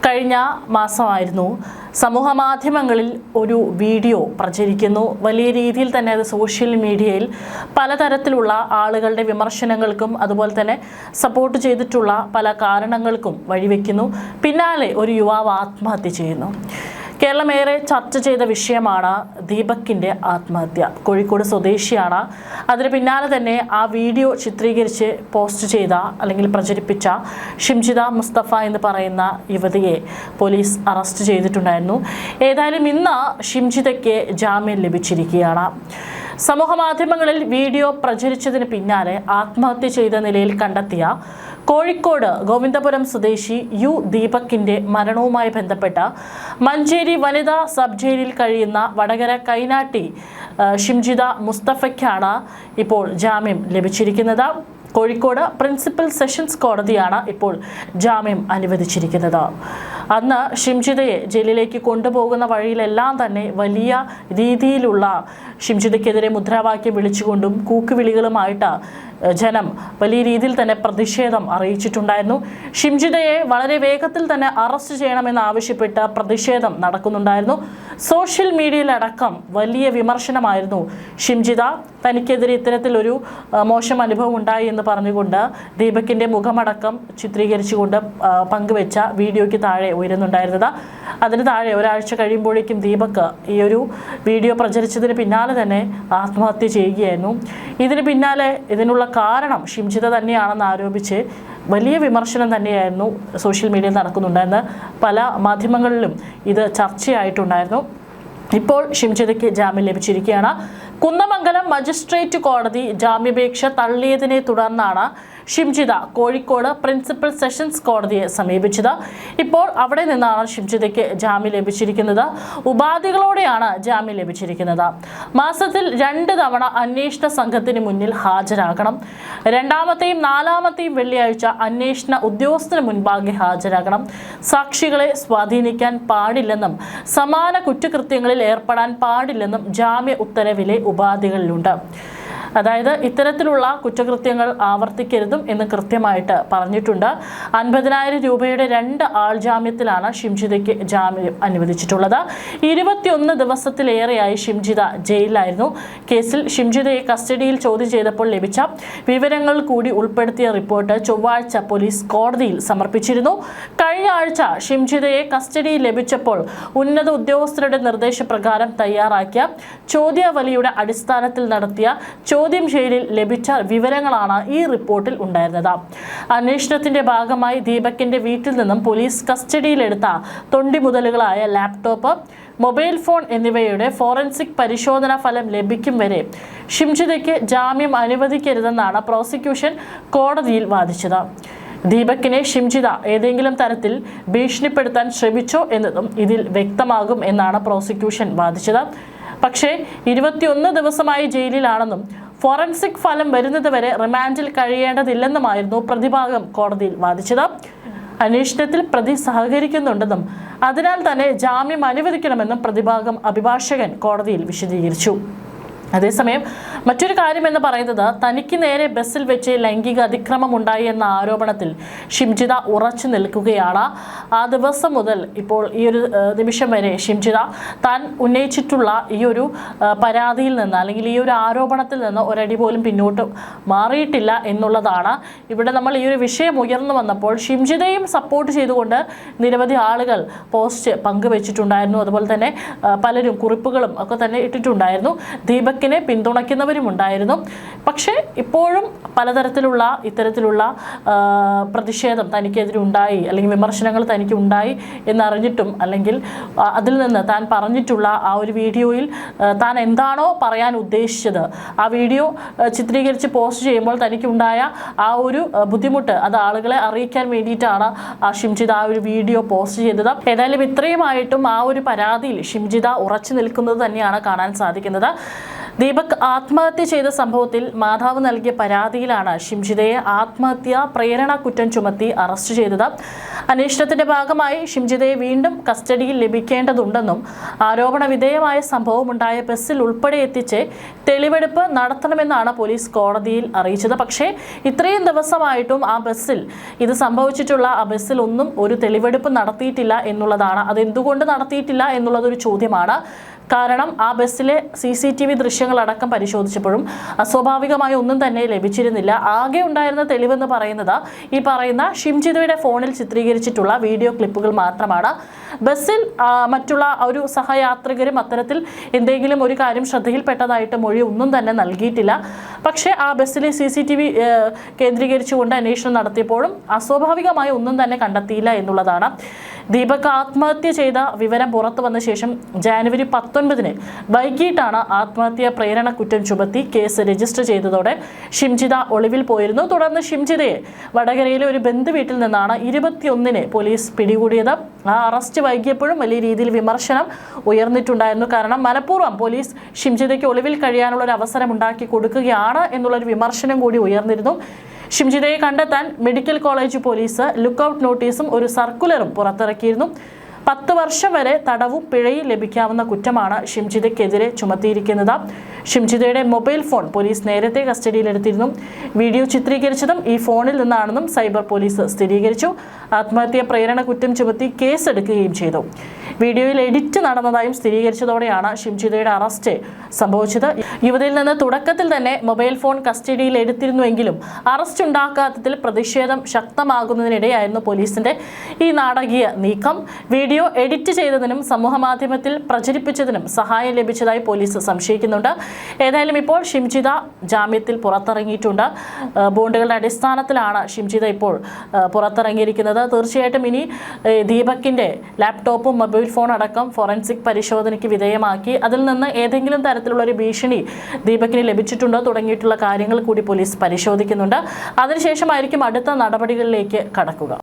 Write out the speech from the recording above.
കഴിഞ്ഞ മാസമായിരുന്നു സമൂഹമാധ്യമങ്ങളിൽ ഒരു വീഡിയോ പ്രചരിക്കുന്നു. വലിയ രീതിയിൽ തന്നെ അത് സോഷ്യൽ മീഡിയയിൽ പലതരത്തിലുള്ള ആളുകളുടെ വിമർശനങ്ങൾക്കും അതുപോലെ തന്നെ സപ്പോർട്ട് ചെയ്തിട്ടുള്ള പല കാരണങ്ങൾക്കും വഴിവെക്കുന്നു. പിന്നാലെ ഒരു യുവാവ് ആത്മഹത്യ ചെയ്യുന്നു. കേരളമേറെ ചർച്ച ചെയ്ത വിഷയമാണ് ദീപകിൻ്റെ ആത്മഹത്യ. കോഴിക്കോട് സ്വദേശിയാണ്. അതിന് പിന്നാലെ തന്നെ ആ വീഡിയോ ചിത്രീകരിച്ച് പോസ്റ്റ് ചെയ്ത അല്ലെങ്കിൽ പ്രചരിപ്പിച്ച ഷിംജിത മുസ്തഫ എന്ന് പറയുന്ന യുവതിയെ പോലീസ് അറസ്റ്റ് ചെയ്തിട്ടുണ്ടായിരുന്നു. ഏതായാലും ഇന്ന് ഷിംജിതയ്ക്ക് ജാമ്യം ലഭിച്ചിരിക്കുകയാണ്. സമൂഹമാധ്യമങ്ങളിൽ വീഡിയോ പ്രചരിച്ചതിന് പിന്നാലെ ആത്മഹത്യ ചെയ്ത നിലയിൽ കണ്ടെത്തിയ കോഴിക്കോട് ഗോവിന്ദപുരം സ്വദേശി യു ദീപകിൻ്റെ മരണവുമായി ബന്ധപ്പെട്ട മഞ്ചേരി വനിതാ സബ് ജയിലിൽ കഴിയുന്ന വടകര കൈനാട്ടി ഷിംജിത മുസ്തഫയ്ക്കാണ് ഇപ്പോൾ ജാമ്യം ലഭിച്ചിരിക്കുന്നത്. കോഴിക്കോട് പ്രിൻസിപ്പൽ സെഷൻസ് കോടതിയാണ് ഇപ്പോൾ ജാമ്യം അനുവദിച്ചിരിക്കുന്നത്. അന്ന് ഷിംജിതയെ ജയിലിലേക്ക് കൊണ്ടുപോകുന്ന വഴിയിലെല്ലാം തന്നെ വലിയ രീതിയിലുള്ള ഷിംജിതയ്ക്കെതിരെ മുദ്രാവാക്യം വിളിച്ചുകൊണ്ടും കൂക്കുവിളികളുമായിട്ട് ജനം വലിയ രീതിയിൽ തന്നെ പ്രതിഷേധം അറിയിച്ചിട്ടുണ്ടായിരുന്നു. ഷിംജിതയെ വളരെ വേഗത്തിൽ തന്നെ അറസ്റ്റ് ചെയ്യണമെന്ന് ആവശ്യപ്പെട്ട് പ്രതിഷേധം നടക്കുന്നുണ്ടായിരുന്നു. സോഷ്യൽ മീഡിയയിലടക്കം വലിയ വിമർശനമായിരുന്നു. ഷിംജിത തനിക്കെതിരെ ഇത്തരത്തിലൊരു മോശം അനുഭവം ഉണ്ടായി എന്ന് പറഞ്ഞുകൊണ്ട് ദീപകിൻ്റെ മുഖമടക്കം ചിത്രീകരിച്ചുകൊണ്ട് പങ്കുവെച്ച വീഡിയോയ്ക്ക് താഴെ ഉയരുന്നുണ്ടായിരുന്നത്. അതിന് താഴെ ഒരാഴ്ച കഴിയുമ്പോഴേക്കും ദീപക് ഈ ഒരു വീഡിയോ പ്രചരിച്ചതിന് പിന്നാലെ തന്നെ ആത്മഹത്യ ചെയ്യുകയായിരുന്നു. ഇതിന് പിന്നാലെ ഇതിനുള്ള കാരണം ഷിംജിത തന്നെയാണെന്ന് ആരോപിച്ച് വലിയ വിമർശനം തന്നെയായിരുന്നു സോഷ്യൽ മീഡിയയിൽ നടക്കുന്നുണ്ടായിരുന്നത്. പല മാധ്യമങ്ങളിലും ഇത് ചർച്ചയായിട്ടുണ്ടായിരുന്നു. ഇപ്പോൾ ഷിംജിതയ്ക്ക് ജാമ്യം ലഭിച്ചിരിക്കുകയാണ്. കുന്നമംഗലം മജിസ്ട്രേറ്റ് കോടതി ജാമ്യാപേക്ഷ തള്ളിയതിനെ തുടർന്നാണ് ഷിംജിത കോഴിക്കോട് പ്രിൻസിപ്പൽ സെഷൻസ് കോടതിയെ സമീപിച്ചത്. ഇപ്പോൾ അവിടെ നിന്നാണ് ഷിംജിതയ്ക്ക് ജാമ്യം ലഭിച്ചിരിക്കുന്നത്. ഉപാധികളോടെയാണ് ജാമ്യം ലഭിച്ചിരിക്കുന്നത്. മാസത്തിൽ 2 തവണ അന്വേഷണ സംഘത്തിന് മുന്നിൽ ഹാജരാകണം. 2ാമത്തെയും 4ാമത്തെയും വെള്ളിയാഴ്ച അന്വേഷണ ഉദ്യോഗസ്ഥന് മുൻപാകെ ഹാജരാകണം. സാക്ഷികളെ സ്വാധീനിക്കാൻ പാടില്ലെന്നും സമാന കുറ്റകൃത്യങ്ങളിൽ ഏർപ്പെടാൻ പാടില്ലെന്നും ജാമ്യ ഉത്തരവിലെ ഉപാധികളിലുണ്ട്. അതായത് ഇത്തരത്തിലുള്ള കുറ്റകൃത്യങ്ങൾ ആവർത്തിക്കരുതും എന്ന് കൃത്യമായിട്ട് പറഞ്ഞിട്ടുണ്ട്. 50,000 രൂപയുടെ 2 ആൾ ജാമ്യത്തിലാണ് ഷിംജിതയ്ക്ക് ജാമ്യം അനുവദിച്ചിട്ടുള്ളത്. 21 ദിവസത്തിലേറെയായി ഷിംജിത ജയിലിലായിരുന്നു. കേസിൽ ഷിംജിതയെ കസ്റ്റഡിയിൽ ചോദ്യം ചെയ്തപ്പോൾ ലഭിച്ച വിവരങ്ങൾ കൂടി ഉൾപ്പെടുത്തിയ റിപ്പോർട്ട് ചൊവ്വാഴ്ച പോലീസ് കോടതിയിൽ സമർപ്പിച്ചിരുന്നു. കഴിഞ്ഞ ആഴ്ച ഷിംജിതയെ കസ്റ്റഡിയിൽ ലഭിച്ചപ്പോൾ ഉന്നത ഉദ്യോഗസ്ഥരുടെ നിർദ്ദേശപ്രകാരം തയ്യാറാക്കിയ ചോദ്യാവലിയുടെ അടിസ്ഥാനത്തിൽ നടത്തിയ ചോദ്യം ചെയ്യലിൽ ലഭിച്ച വിവരങ്ങളാണ് ഈ റിപ്പോർട്ടിൽ ഉണ്ടായിരുന്നത്. അന്വേഷണത്തിന്റെ ഭാഗമായി ദീപകിന്റെ വീട്ടിൽ നിന്നും പോലീസ് കസ്റ്റഡിയിലെടുത്ത തൊണ്ടിമുതലുകളായ ലാപ്ടോപ്പ്, മൊബൈൽ ഫോൺ എന്നിവയുടെ ഫോറൻസിക് പരിശോധനാ ഫലം ലഭിക്കും വരെ ഷിംജിതയ്ക്ക് ജാമ്യം അനുവദിക്കരുതെന്നാണ് പ്രോസിക്യൂഷൻ കോടതിയിൽ വാദിച്ചത്. ദീപകിനെ ഷിംജിത ഏതെങ്കിലും തരത്തിൽ ഭീഷണിപ്പെടുത്താൻ ശ്രമിച്ചോ എന്നതും ഇതിൽ വ്യക്തമാകും എന്നാണ് പ്രോസിക്യൂഷൻ വാദിച്ചത്. പക്ഷേ 21 ദിവസമായി ജയിലിലാണെന്നും ഫോറൻസിക് ഫലം വരുന്നതുവരെ റിമാൻഡിൽ കഴിയേണ്ടതില്ലെന്നുമായിരുന്നു പ്രതിഭാഗം കോടതിയിൽ വാദിച്ചത്. അന്വേഷണത്തിൽ പ്രതി സഹകരിക്കുന്നുണ്ടെന്നും അതിനാൽ തന്നെ ജാമ്യം അനുവദിക്കണമെന്നും പ്രതിഭാഗം അഭിഭാഷകൻ കോടതിയിൽ വിശദീകരിച്ചു. അതേസമയം മറ്റൊരു കാര്യം എന്ന് പറയുന്നത് തനിക്ക് നേരെ ബസ്സിൽ വെച്ച് ലൈംഗിക അതിക്രമം ഉണ്ടായി എന്ന ആരോപണത്തിൽ ഷിംജിത ഉറച്ചു നിൽക്കുകയാണ്. ആ ദിവസം മുതൽ ഇപ്പോൾ ഈ ഒരു നിമിഷം വരെ ഷിംജിത താൻ ഉന്നയിച്ചിട്ടുള്ള ഈ ഒരു പരാതിയിൽ നിന്ന് അല്ലെങ്കിൽ ഈ ഒരു ആരോപണത്തിൽ നിന്ന് ഒരടി പോലും പിന്നോട്ട് മാറിയിട്ടില്ല എന്നുള്ളതാണ്. ഇവിടെ നമ്മൾ ഈ ഒരു വിഷയം ഉയർന്നു വന്നപ്പോൾ ഷിംജിതയും സപ്പോർട്ട് ചെയ്തുകൊണ്ട് നിരവധി ആളുകൾ പോസ്റ്റ് പങ്കുവെച്ചിട്ടുണ്ടായിരുന്നു. അതുപോലെ തന്നെ പലരും കുറിപ്പുകളും ഒക്കെ തന്നെ ഇട്ടിട്ടുണ്ടായിരുന്നു. ദീപകിനെ പിന്തുണയ്ക്കുന്നവരും ഉണ്ടായിരുന്നു. പക്ഷേ ഇപ്പോഴും പലതരത്തിലുള്ള ഇത്തരത്തിലുള്ള പ്രതിഷേധം തനിക്കെതിരെ ഉണ്ടായി അല്ലെങ്കിൽ വിമർശനങ്ങൾ തനിക്ക് ഉണ്ടായി എന്നറിഞ്ഞിട്ടും അല്ലെങ്കിൽ അതിൽ നിന്ന് താൻ പറഞ്ഞിട്ടുള്ള ആ ഒരു വീഡിയോയിൽ താൻ എന്താണോ പറയാൻ ഉദ്ദേശിച്ചത് ആ വീഡിയോ ചിത്രീകരിച്ച് പോസ്റ്റ് ചെയ്യുമ്പോൾ തനിക്കുണ്ടായ ആ ഒരു ബുദ്ധിമുട്ട് അത് ആളുകളെ അറിയിക്കാൻ വേണ്ടിയിട്ടാണ് ഷിംജിത ആ ഒരു വീഡിയോ പോസ്റ്റ് ചെയ്തത്. ഏതായാലും ഇത്രയുമായിട്ടും ആ ഒരു പരാതിയിൽ ഷിംജിത ഉറച്ചു നിൽക്കുന്നത് തന്നെയാണ് കാണാൻ സാധിക്കുന്നത്. ദീപക് ആത്മഹത്യ ചെയ്ത സംഭവത്തിൽ മാതാവ് നൽകിയ പരാതിയിലാണ് ഷിംജിതയെ ആത്മഹത്യാ പ്രേരണ കുറ്റം ചുമത്തി അറസ്റ്റ് ചെയ്തത്. അന്വേഷണത്തിന്റെ ഭാഗമായി ഷിംജിതയെ വീണ്ടും കസ്റ്റഡിയിൽ ലഭിക്കേണ്ടതുണ്ടെന്നും ആരോപണ വിധേയമായ സംഭവമുണ്ടായ ബസ്സിൽ ഉൾപ്പെടെ എത്തിച്ച് തെളിവെടുപ്പ് നടത്തണമെന്നാണ് പോലീസ് കോടതിയിൽ അറിയിച്ചത്. പക്ഷേ ഇത്രയും ദിവസമായിട്ടും ആ ബസ്സിൽ ഇത് സംഭവിച്ചിട്ടുള്ള ആ ബസ്സിൽ ഒന്നും ഒരു തെളിവെടുപ്പ് നടത്തിയിട്ടില്ല എന്നുള്ളതാണ്. അതെന്തുകൊണ്ട് നടത്തിയിട്ടില്ല എന്നുള്ളതൊരു ചോദ്യമാണ്. കാരണം ആ ബസ്സിലെ CCTV ദൃശ്യങ്ങളടക്കം പരിശോധിച്ചപ്പോഴും അസ്വാഭാവികമായ ഒന്നും തന്നെ ലഭിച്ചിരുന്നില്ല. ആകെ ഉണ്ടായിരുന്ന തെളിവെന്ന് പറയുന്നത് ഈ പറയുന്ന ഷിംജിതയുടെ ഫോണിൽ ചിത്രീകരിച്ചിട്ടുള്ള വീഡിയോ ക്ലിപ്പുകൾ മാത്രമാണ്. ബസ്സിൽ മറ്റുള്ള ഒരു സഹയാത്രികരും അത്തരത്തിൽ എന്തെങ്കിലും ഒരു കാര്യം ശ്രദ്ധയിൽപ്പെട്ടതായിട്ട് മൊഴി ഒന്നും തന്നെ നൽകിയിട്ടില്ല. പക്ഷേ ആ ബസ്സിലെ CCTV കേന്ദ്രീകരിച്ചുകൊണ്ട് അന്വേഷണം നടത്തിയപ്പോഴും അസ്വാഭാവികമായ ഒന്നും തന്നെ കണ്ടെത്തിയില്ല എന്നുള്ളതാണ്. ദീപക് ആത്മഹത്യ ചെയ്ത വിവരം പുറത്തു വന്ന ശേഷം ജനുവരി 19 വൈകിട്ടാണ് ആത്മഹത്യാ പ്രേരണ കുറ്റം ചുമത്തി കേസ് രജിസ്റ്റർ ചെയ്തതോടെ ഷിംജിത ഒളിവിൽ പോയിരുന്നു. തുടർന്ന് ഷിംജിതയെ വടകരയിലെ ഒരു ബന്ധുവീട്ടിൽ നിന്നാണ് 21 പോലീസ് പിടികൂടിയത്. ആ അറസ്റ്റ് വൈകിയപ്പോഴും വലിയ രീതിയിൽ വിമർശനം ഉയർന്നിട്ടുണ്ടായിരുന്നു. കാരണം മനഃപൂർവ്വം പോലീസ് ഷിംജിതയ്ക്ക് ഒളിവിൽ കഴിയാനുള്ള ഒരു അവസരം ഉണ്ടാക്കി കൊടുക്കുകയാണ് എന്നുള്ളൊരു വിമർശനം കൂടി ഉയർന്നിരുന്നു. ഷിംജിതയെ കണ്ടെത്താൻ മെഡിക്കൽ കോളേജ് പോലീസ് ലുക്കൌട്ട് നോട്ടീസും ഒരു സർക്കുലറും പുറത്തിറക്കിയിരുന്നു. 10 വർഷം വരെ തടവും പിഴയും ലഭിക്കാവുന്ന കുറ്റമാണ് ഷിംജിതയ്ക്കെതിരെ ചുമത്തിയിരിക്കുന്നത്. ഷിംജിതയുടെ മൊബൈൽ ഫോൺ പോലീസ് നേരത്തെ കസ്റ്റഡിയിലെടുത്തിരുന്നു. വീഡിയോ ചിത്രീകരിച്ചതും ഈ ഫോണിൽ നിന്നാണെന്നും സൈബർ പോലീസ് സ്ഥിരീകരിച്ചു. ആത്മഹത്യാ പ്രേരണ കുറ്റം ചുമത്തി കേസെടുക്കുകയും ചെയ്തു. വീഡിയോയിൽ എഡിറ്റ് നടന്നതായും സ്ഥിരീകരിച്ചതോടെയാണ് ഷിംജിതയുടെ അറസ്റ്റ് സംഭവിച്ചത്. യുവതിയിൽ നിന്ന് തുടക്കത്തിൽ തന്നെ മൊബൈൽ ഫോൺ കസ്റ്റഡിയിൽ എടുത്തിരുന്നുവെങ്കിലും അറസ്റ്റ് ഉണ്ടാക്കാത്തതിൽ പ്രതിഷേധം ശക്തമാകുന്നതിനിടെയായിരുന്നു പോലീസിന്റെ ഈ നാടകീയ നീക്കം. വീഡിയോ എഡിറ്റ് ചെയ്തതിനും സമൂഹമാധ്യമത്തിൽ പ്രചരിപ്പിച്ചതിനും സഹായം ലഭിച്ചതായി പോലീസ് സംശയിക്കുന്നുണ്ട്. ഏതായാലും ഇപ്പോൾ ഷിംജിത ജാമ്യത്തിൽ പുറത്തിറങ്ങിയിട്ടുണ്ട്. ബോണ്ടുകളുടെ അടിസ്ഥാനത്തിലാണ് ഷിംജിത ഇപ്പോൾ പുറത്തിറങ്ങിയിരിക്കുന്നത്. തീർച്ചയായിട്ടും ഇനി ദീപകിന്റെ ലാപ്ടോപ്പും മൊബൈൽ ഫോൺ അടക്കം ഫോറൻസിക് പരിശോധനയ്ക്ക് വിധേയമാക്കി അതിൽ നിന്ന് ഏതെങ്കിലും തരത്തിലുള്ള ഒരു ഭീഷണി ദീപകിന് ലഭിച്ചിട്ടുണ്ടോ തുടങ്ങിയിട്ടുള്ള കാര്യങ്ങൾ കൂടി പോലീസ് പരിശോധിക്കുന്നുണ്ട്. അതിനുശേഷമായിരിക്കും അടുത്ത നടപടികളിലേക്ക് കടക്കുക.